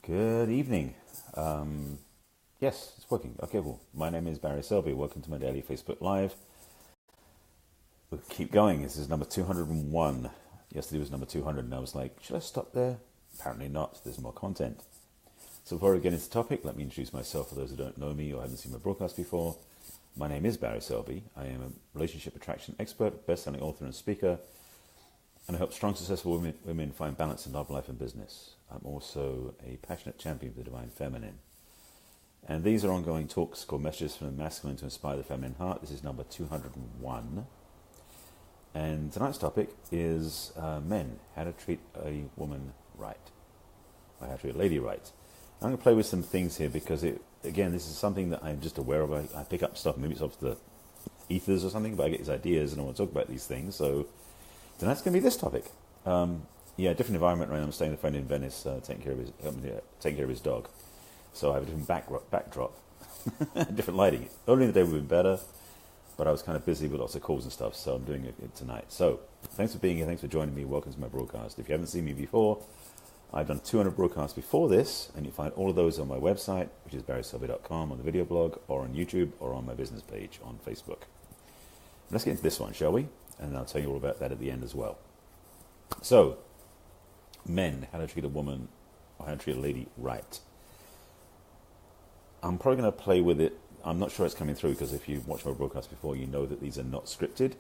Good evening. Yes, it's working. Okay, cool. My name is Barry Selby. Welcome to my daily Facebook Live. We'll keep going. This is number 201. Yesterday was number 200, and I was like, should I stop there? Apparently not. There's more content. So before I get into the topic, let me introduce myself for those who don't know me or haven't seen my broadcast before. My name is Barry Selby. I am a relationship attraction expert, best-selling author and speaker, and I help strong, successful women find balance in love, life, and business. I'm also a passionate champion of the divine feminine. And these are ongoing talks called Messages from the Masculine to Inspire the Feminine Heart. This is number 201. And tonight's topic is men, how to treat a woman right, or how to treat a lady right. I'm going to play with some things here because, again, this is something that I'm just aware of. I pick up stuff, maybe it's off the ethers or something, but I get these ideas and I want to talk about these things. So tonight's going to be this topic. Different environment right now. I'm staying with a friend in Venice, taking care of his dog. So I have a different backdrop, different lighting. Earlier in the day would have been better, but I was kind of busy with lots of calls and stuff, so I'm doing it tonight. So thanks for being here. Thanks for joining me. Welcome to my broadcast. If you haven't seen me before, I've done 200 broadcasts before this, and you find all of those on my website, which is barryselby.com, on the video blog, or on YouTube, or on my business page on Facebook. Let's get into this one, shall we? And I'll tell you all about that at the end as well. So, men, how to treat a woman or how to treat a lady right. I'm probably going to play with it. I'm not sure it's coming through because if you've watched my broadcast before, you know that these are not scripted.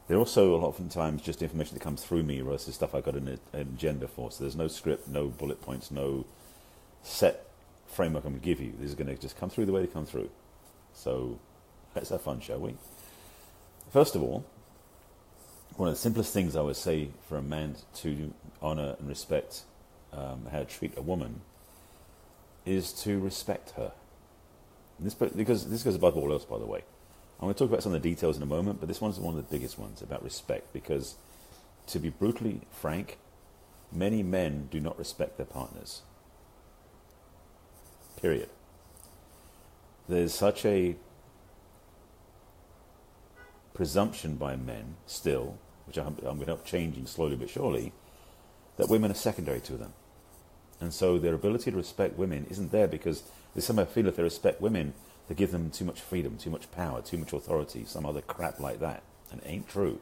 They're also oftentimes just information that comes through me versus stuff I got in an agenda for. So there's no script, no bullet points, no set framework I'm going to give you. These are going to just come through the way they come through. So let's have fun, shall we? First of all, one of the simplest things I would say for a man to honor and respect how to treat a woman is to respect her. Because this goes above all else, by the way. I'm going to talk about some of the details in a moment, but this one's one of the biggest ones about respect, because to be brutally frank, many men do not respect their partners. Period. There's such a presumption by men still, which I'm going to help changing slowly but surely, that women are secondary to them. And so their ability to respect women isn't there because they somehow feel if they respect women, they give them too much freedom, too much power, too much authority, some other crap like that. And it ain't true.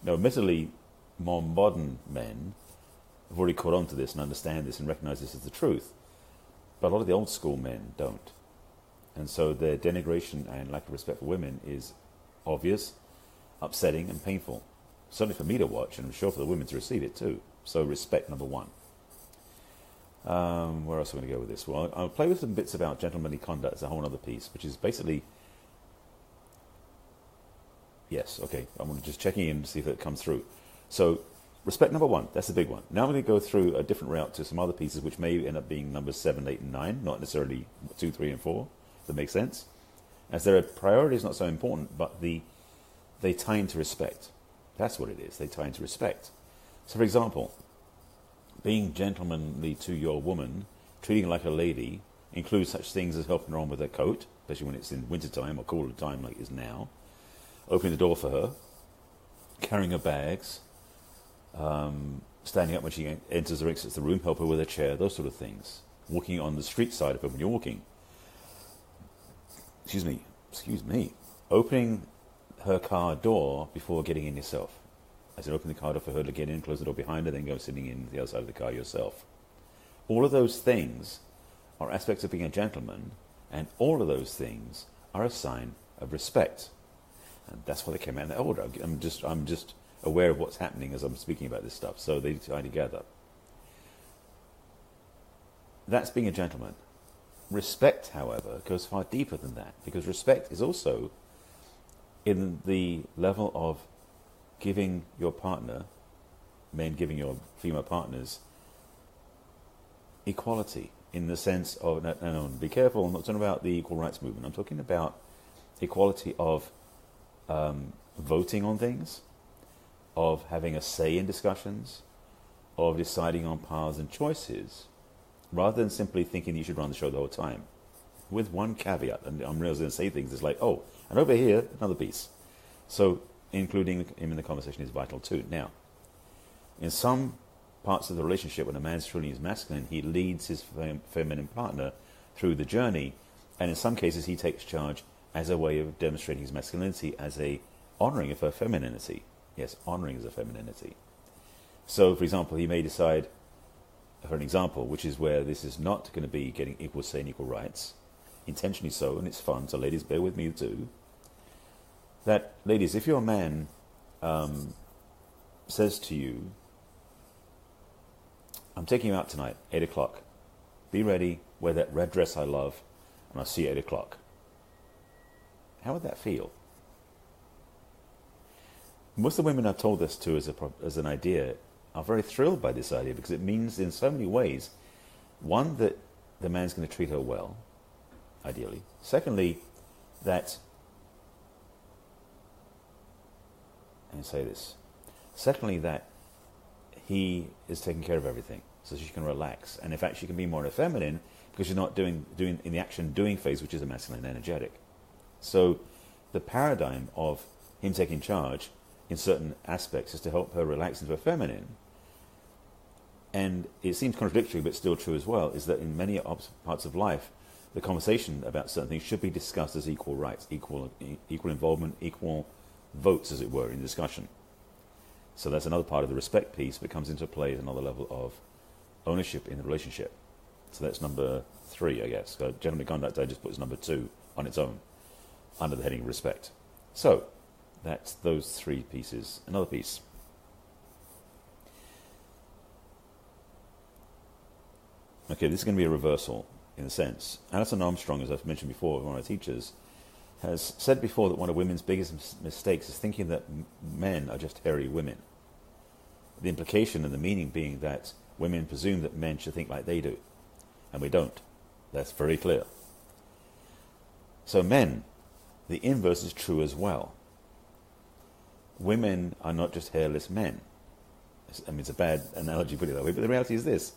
Now, admittedly, more modern men have already caught on to this and understand this and recognize this as the truth. But a lot of the old school men don't. And so their denigration and lack of respect for women is obvious, upsetting, and painful. Certainly for me to watch, and I'm sure for the women to receive it too. So respect, number one. Where else am I going to go with this? Well, I'll play with some bits about gentlemanly conduct as a whole other piece, which is basically... Yes, okay, I'm just checking in to see if it comes through. So, respect number one, that's the big one. Now I'm going to go through a different route to some other pieces, which may end up being numbers 7, 8, and 9, not necessarily 2, 3, and 4, if that makes sense. As their priority is not so important, but they tie into respect. That's what it is, they tie into respect. So, for example, being gentlemanly to your woman, treating her like a lady, includes such things as helping her on with her coat, especially when it's in wintertime or cooler time like it is now, opening the door for her, carrying her bags, standing up when she enters or exits the room, help her with her chair, those sort of things. Walking on the street side of her when you're walking. Excuse me. Opening her car door before getting in yourself. As in, open the car door for her to get in, close the door behind her, then go sitting in the other side of the car yourself. All of those things are aspects of being a gentleman, and all of those things are a sign of respect. And that's why they came out in that order. I'm just aware of what's happening as I'm speaking about this stuff, so they tie together. That's being a gentleman. Respect, however, goes far deeper than that, because respect is also in the level of giving your partner, men giving your female partners, equality in the sense of, and be careful, I'm not talking about the equal rights movement, I'm talking about equality of voting on things, of having a say in discussions, of deciding on paths and choices, rather than simply thinking you should run the show the whole time. With one caveat, and I'm really going to say things, it's like, oh, and over here, another piece. So, including him in the conversation is vital too. Now, in some parts of the relationship, when a man's truly is masculine, he leads his feminine partner through the journey, and in some cases he takes charge as a way of demonstrating his masculinity, as a honoring of her femininity. Yes, honoring of her femininity. So, for example, he may decide, for an example, which is where this is not going to be getting equal say and equal rights, intentionally so, and it's fun, so ladies, bear with me too, that, ladies, if your man says to you, I'm taking you out tonight, 8 o'clock. Be ready, wear that red dress I love, and I'll see you at 8 o'clock. How would that feel? Most of the women I've told this to as an idea are very thrilled by this idea, because it means in so many ways, one, that the man's going to treat her well, ideally. Secondly, that, and say this, secondly, that he is taking care of everything, so she can relax. And in fact, she can be more feminine because you're not doing in the action doing phase, which is a masculine energetic. So the paradigm of him taking charge in certain aspects is to help her relax into her feminine. And it seems contradictory, but still true as well, is that in many parts of life, the conversation about certain things should be discussed as equal rights, equal involvement, equal votes, as it were, in discussion. So that's another part of the respect piece that comes into play at another level of ownership in the relationship. So that's number 3, I guess. So gentleman conduct, I just put as number 2 on its own, under the heading respect. So that's those 3 pieces. Another piece. Okay, this is going to be a reversal in a sense. Alison Armstrong, as I've mentioned before, one of my teachers, has said before that one of women's biggest mistakes is thinking that men are just hairy women. The implication and the meaning being that women presume that men should think like they do, and we don't. That's very clear. So men, the inverse is true as well. Women are not just hairless men. I mean, it's a bad analogy to put it that way, but the reality is this,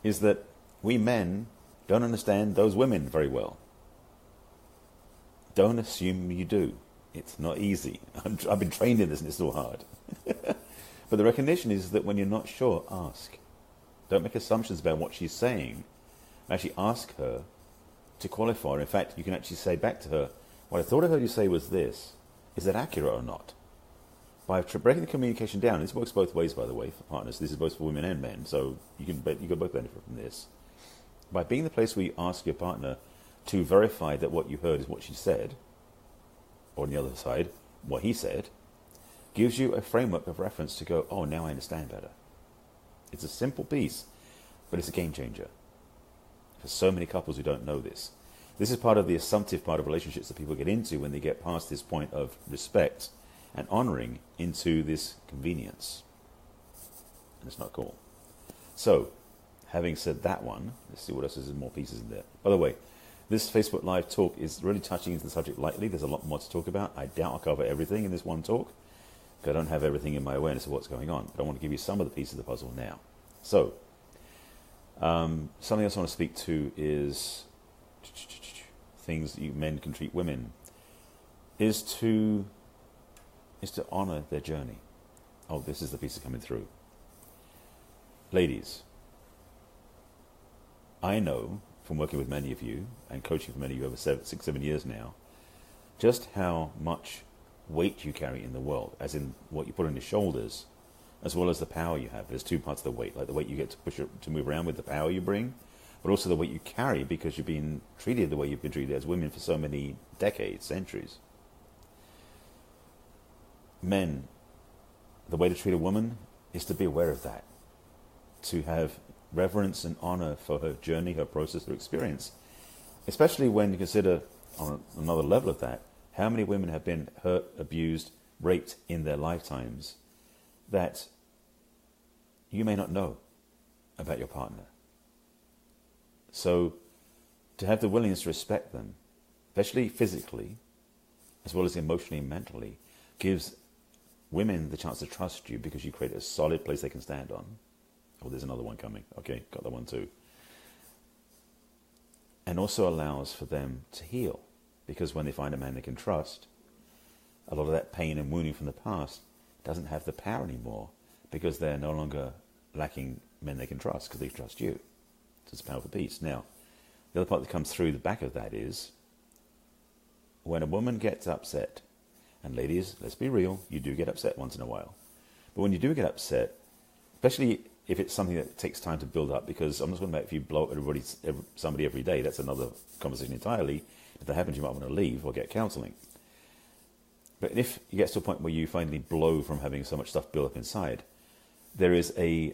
is that we men don't understand those women very well. Don't assume you do. It's not easy. I've been trained in this and it's still hard. But the recognition is that when you're not sure, ask. Don't make assumptions about what she's saying. Actually ask her to qualify. In fact, you can actually say back to her, what I thought I heard you say was this. Is that accurate or not? By breaking the communication down, this works both ways, by the way, for partners. This is both for women and men, so you can both benefit from this. By being the place where you ask your partner to verify that what you heard is what she said, or on the other side, what he said, gives you a framework of reference to go, oh, now I understand better. It's a simple piece, but it's a game changer. For so many couples who don't know this. This is part of the assumptive part of relationships that people get into when they get past this point of respect and honoring into this convenience. And it's not cool. So, having said that one, let's see what else is in more pieces in there. By the way, this Facebook Live talk is really touching into the subject lightly. There's a lot more to talk about. I doubt I'll cover everything in this one talk, because I don't have everything in my awareness of what's going on. But I want to give you some of the pieces of the puzzle now. So, something else I want to speak to is things you men can treat women, is to honor their journey. Oh, this is the piece coming through. Ladies, I know from working with many of you and coaching for many of you over 6-7 years now, just how much weight you carry in the world, as in what you put on your shoulders, as well as the power you have. There's 2 parts of the weight, like the weight you get to push to move around with, the power you bring, but also the weight you carry because you've been treated the way you've been treated as women for so many decades, centuries. Men, the way to treat a woman is to be aware of that, to have reverence and honor for her journey, her process, her experience, especially when you consider, on another level of that, how many women have been hurt, abused, raped in their lifetimes that you may not know about your partner. So to have the willingness to respect them, especially physically, as well as emotionally and mentally, gives women the chance to trust you because you create a solid place they can stand on. Oh, there's another one coming. Okay, got that one too. And also allows for them to heal, because when they find a man they can trust, a lot of that pain and wounding from the past doesn't have the power anymore, because they're no longer lacking men they can trust because they trust you. So it's a powerful piece. Now, the other part that comes through the back of that is when a woman gets upset, and ladies, let's be real, you do get upset once in a while. But when you do get upset, especially if it's something that takes time to build up, because I'm not talking about if you blow up somebody every day, that's another conversation entirely. If that happens, you might want to leave or get counseling. But if you get to a point where you finally blow from having so much stuff built up inside, there is a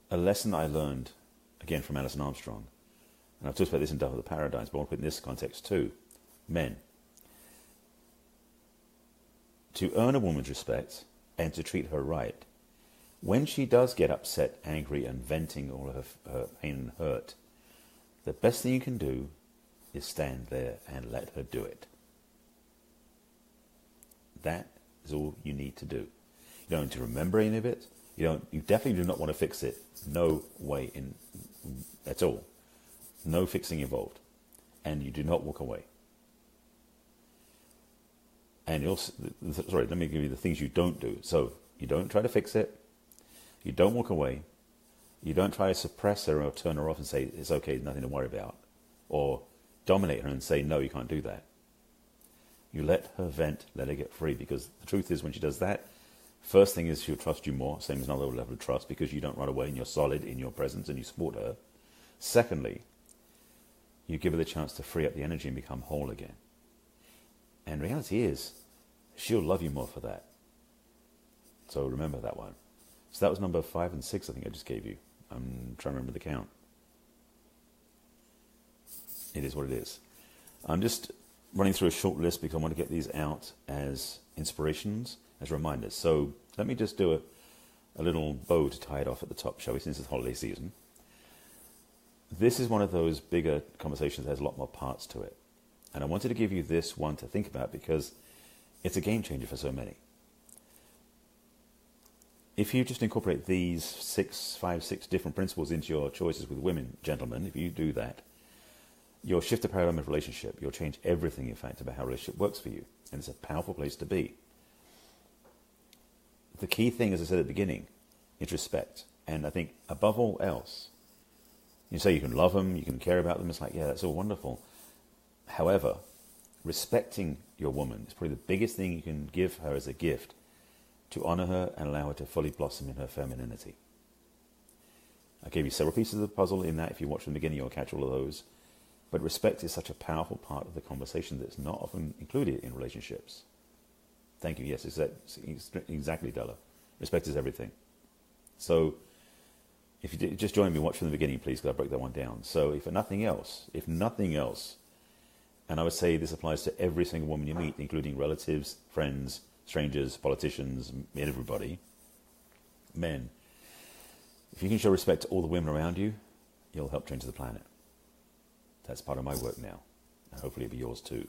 lesson I learned, again, from Alison Armstrong. And I've talked about this in Dove of the Paradigms, but I want to put it in this context too. Men. To earn a woman's respect and to treat her right, when she does get upset, angry, and venting all of her pain and hurt, the best thing you can do is stand there and let her do it. That is all you need to do. You don't need to remember any of it. You definitely do not want to fix it. No way in at all. No fixing involved. And you do not walk away. And let me give you the things you don't do. So you don't try to fix it. You don't walk away. You don't try to suppress her or turn her off and say, it's okay, nothing to worry about. Or dominate her and say, no, you can't do that. You let her vent, let her get free, because the truth is when she does that, first thing is she'll trust you more, same as another level of trust, because you don't run away and you're solid in your presence and you support her. Secondly, you give her the chance to free up the energy and become whole again. And reality is, she'll love you more for that. So remember that one. So that was number 5 and 6, I think I just gave you. I'm trying to remember the count. It is what it is. I'm just running through a short list because I want to get these out as inspirations, as reminders. So let me just do a little bow to tie it off at the top, shall we, since it's holiday season. This is one of those bigger conversations that has a lot more parts to it. And I wanted to give you this one to think about because it's a game changer for so many. If you just incorporate these 5, 6 different principles into your choices with women, gentlemen, if you do that, you'll shift the paradigm of relationship. You'll change everything, in fact, about how a relationship works for you. And it's a powerful place to be. The key thing, as I said at the beginning, is respect. And I think above all else, you say you can love them, you can care about them. It's like, yeah, that's all wonderful. However, respecting your woman is probably the biggest thing you can give her as a gift to honor her and allow her to fully blossom in her femininity. I gave you several pieces of the puzzle in that. If you watch from the beginning, you'll catch all of those. But respect is such a powerful part of the conversation that's not often included in relationships. Thank you. Yes, exactly, Della. Respect is everything. So if you just join me, watch from the beginning, please, because I broke that one down. So if nothing else, and I would say this applies to every single woman you meet, including relatives, friends, strangers, politicians, everybody, men, if you can show respect to all the women around you, you'll help change the planet. That's part of my work now, and hopefully it'll be yours too.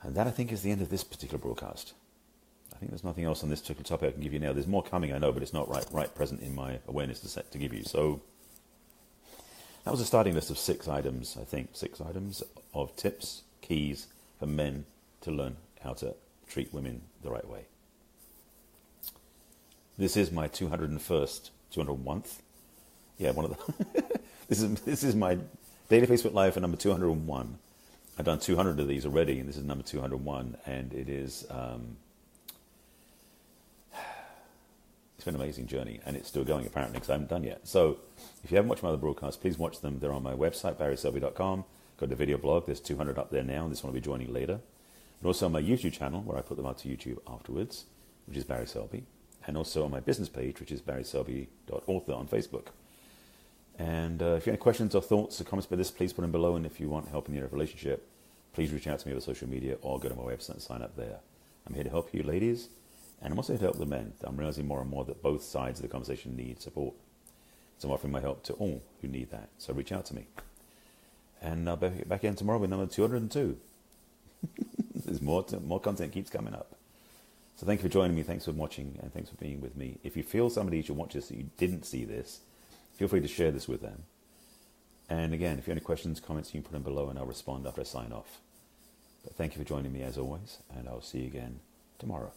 And that, I think, is the end of this particular broadcast. I think there's nothing else on this particular topic I can give you now. There's more coming, I know, but it's not right present in my awareness to give you. So that was a starting list of 6 items, I think. 6 items of tips, keys for men to learn how to treat women the right way. This is my 201st. Yeah, one of the... This is my daily Facebook Live for number 201. I've done 200 of these already, and this is number 201, and it is... it's been an amazing journey, and it's still going, apparently, because I haven't done yet. So if you haven't watched my other broadcasts, please watch them. They're on my website, barryselby.com. Got the video blog. There's 200 up there now, and this one will be joining later. And also on my YouTube channel, where I put them out to YouTube afterwards, which is Barry Selby. And also on my business page, which is barryselby.author on Facebook. And if you have any questions or thoughts or comments about this, please put them below. And if you want help in your relationship, please reach out to me over social media or go to my website and sign up there. I'm here to help you, ladies. And I'm also here to help the men. I'm realizing more and more that both sides of the conversation need support. So I'm offering my help to all who need that. So reach out to me. And I'll be back again tomorrow with number 202. There's more content keeps coming up. So thank you for joining me. Thanks for watching. And thanks for being with me. If you feel somebody should watch this that you didn't see this, feel free to share this with them. And again, if you have any questions, comments, you can put them below and I'll respond after I sign off. But thank you for joining me as always. And I'll see you again tomorrow.